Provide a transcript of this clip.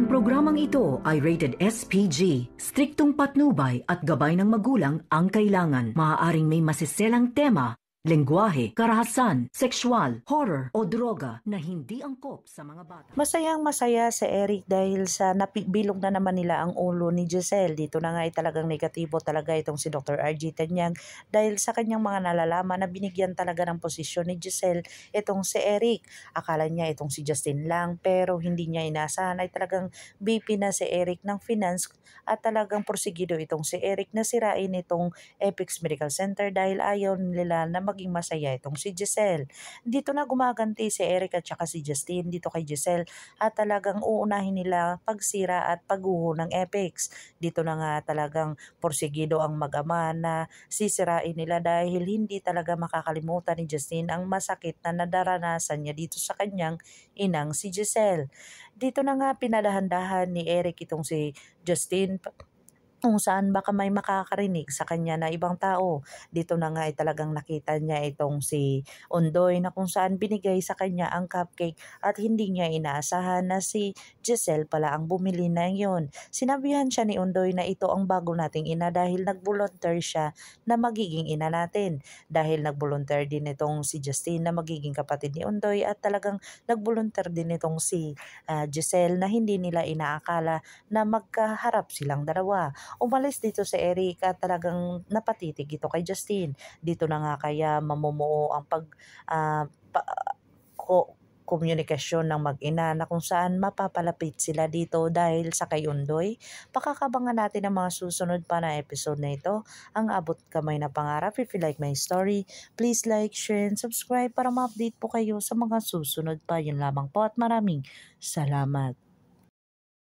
Ang programang ito ay rated SPG. Striktong patnubay at gabay ng magulang ang kailangan. Maaaring may masiselang tema, lengguwahe, karahasan, sexual, horror o droga na hindi angkop sa mga bata. Masayang masaya si Eric dahil sa napibilog na naman nila ang ulo ni Giselle. Dito na nga ay talagang negatibo talaga itong si Dr. RG Tanyag dahil sa kanyang mga nalalaman na binigyan talaga ng posisyon ni Giselle itong si Eric. Akala niya itong si Justin lang pero hindi niya inasahan ay talagang BP na si Eric ng finance at talagang porsigido itong si Eric na sirain itong Epix Medical Center dahil ayaw nila na maging masaya itong si Giselle. Dito na gumaganti si Eric at saka si Justin dito kay Giselle at talagang uunahin nila pagsira at pagguho ng Epix. Dito na nga talagang porsigido ang mag-ama na sisirain nila dahil hindi talaga makakalimutan ni Justin ang masakit na nadaranasan niya dito sa kanyang inang si Giselle. Dito na nga pinadahan-dahan ni Eric itong si Justin kung saan baka may makakarinig sa kanya na ibang tao. Dito na nga ay talagang nakita niya itong si Undoy na kung saan binigay sa kanya ang cupcake at hindi niya inaasahan na si Giselle pala ang bumili na yun. Sinabihan siya ni Undoy na ito ang bago nating ina dahil nag-volunteer siya na magiging ina natin. Dahil nag-volunteer din itong si Justine na magiging kapatid ni Undoy at talagang nag-volunteer din itong si Giselle na hindi nila inaakala na magkaharap silang dalawa. Umalis dito si Eric at talagang napatitig ito kay Justin. Dito na nga kaya mamumuo ang komunikasyon ng mag-ina na kung saan mapapalapit sila dito dahil sa kay Undoy. Pakakabangan natin ang mga susunod pa na episode na ito. Ang abot kamay na pangarap. If you like my story, please like, share, and subscribe para ma-update po kayo sa mga susunod pa. Yun lamang po at maraming salamat.